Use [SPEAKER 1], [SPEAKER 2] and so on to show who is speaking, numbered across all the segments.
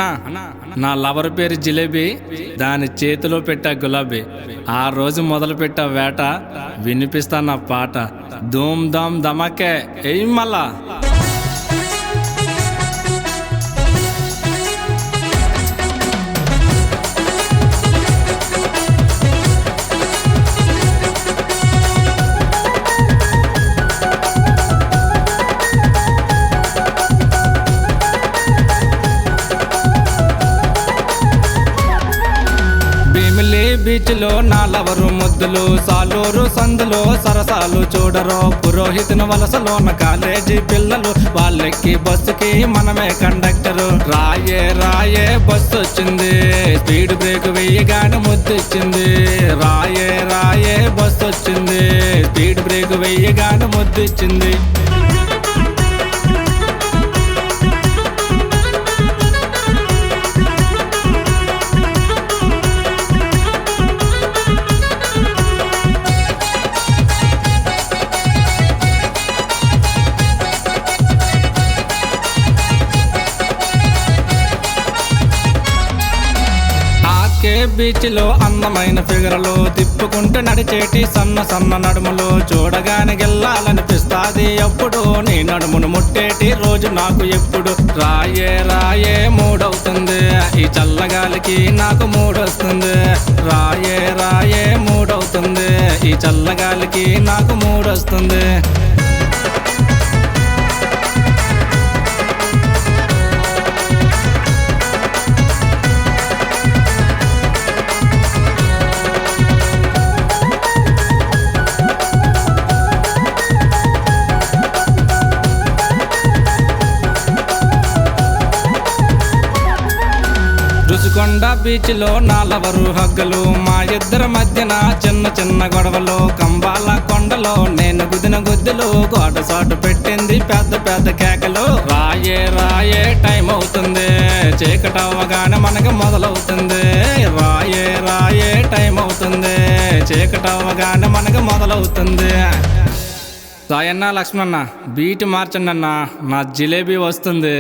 [SPEAKER 1] అన్నా నా లవర్ పేరు జిలేబీ, దాని చేతిలో పెట్టా గులాబీ. ఆ రోజు మొదలు పెట్టా వేట, వినిపిస్తా నా పాట. ధూమ్ ధామ్ ధమాకే ఏయ్ మళ్ళా. బీచ్ లో నా లవరు ముద్దులు, సాలూరు సందులో సరసాలు చూడరో. పురోహితుని వలసలోన కాలేజీ పిల్లలు, వాళ్ళెక్కి బస్సుకి మనమే కండక్టరు. రాయే రాయే బస్సు వచ్చింది, స్పీడ్ బ్రేక్ వెయ్యగానే ముద్దిచ్చింది. రాయే రాయే బస్సు వచ్చింది, స్పీడ్ బ్రేక్ వెయ్యగానే ముద్దిచ్చింది. బీచ్ లో అందమైన ఫిగరలు, తిప్పుకుంటూ నడిచేటి సన్న సన్న నడుములు, చూడగానే గెల్లాలనిపిస్తాది ఎప్పుడు. నీ నడుమును ముట్టేటి రోజు నాకు ఎప్పుడు. రాయే రాయే మూడవుతుంది, ఈ చల్లగాలికి నాకు మూడొస్తుంది. రాయే రాయే మూడవుతుంది, ఈ చల్లగాలికి నాకు మూడొస్తుంది. రుషికొండ బీచ్ లో నా లవరు హగ్గలు, మా ఇద్దరి మధ్యన చిన్న చిన్న గొడవలు. కంబాల కొండలో నేను గుదిన గుద్దులు, గోడ సాటు పెట్టింది పెద్ద పెద్ద కేకలు. రాయే రాయే టైం అవుతుంది, చీకటవ్వగానే మనకు మొదలవుతుంది. రాయే రాయే టైం అవుతుంది, చీకటవ్వగానే మనకు మొదలవుతుంది. సాయన్న లక్ష్మణ బీట్ మార్చండి అన్న, నా జిలేబీ వస్తుంది.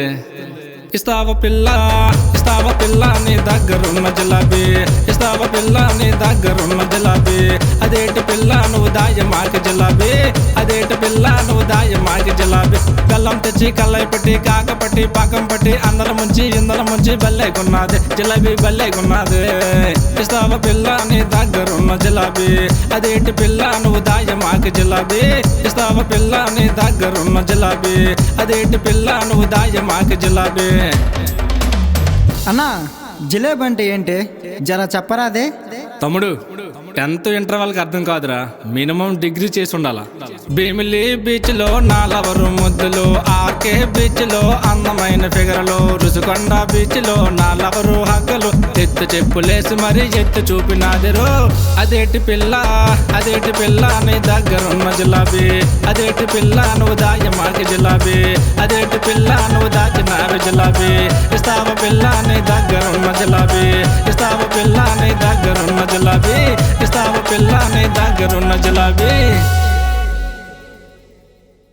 [SPEAKER 1] ఇస్తావా పిల్ల, ఇస్తావా పిల్ల నీ దగ్గరున్న జిలాబీ, ఇస్తావా పిల్ల నీ దగ్గరున్న జిలాబీ. అదేటి పిల్ల నువ్వు దాయ మాకి జిలాబీ, అదేటి పిల్ల నువ్వు దాయ మాకి జిలాబీ. బెల్లం తెచ్చి కల్లై పట్టి కాకపట్టి పాకం పట్టి అందరం ముంచి ఇందరం ముంచి బల్లైకున్నది జిలాబీ బల్లైకున్నది. ఇస్తావా పిల్ల నీ దగ్గరున్న జిలాబీ, అదేటి పిల్ల నువ్వు దాయ మాకి జిలాబీ, ఇస్తావా పిల్ల నీ దగ్గరున్న జిలాబీ, అదేటి పిల్ల నువ్వు దాయ మాకి జిలాబీ.
[SPEAKER 2] అన్నా జిలేబీ అంటే ఏంటి జర చెప్పరాదే?
[SPEAKER 1] తమ్ముడు 10th ఇంటర్వెల్కి అర్థం కాదురా, మినిమం డిగ్రీ చేసి ఉండాలా. భీమిలి బీచ్ లో నా లవరు ముద్దులు, ఆర్కే బీచ్ లో అందమైన ఫిగరలు, రుషికొండ బీచ్ లో నా లవరు హగ్గలు. ఎత్తు చెప్పులేసి మరి ఎత్తు చూపినాదిరు. అదేటి పిల్ల, అదేటి పిల్ల నీ దగ్గరున్న జిలాబీ, అదేటి పిల్ల నువ్వు దాయ మాకి జిలాబీ, అదేటి పిల్ల నువ్వు దాచినావి జిలాబీ. ఇస్తావా పిల్ల నీ దగ్గరున్న జిలాబీ, ఇస్తావా పిల్ల నీ దగ్గరున్న జిలాబీ, ఇస్తావా పిల్ల నీ దగ్గరున్న జిలాబీ.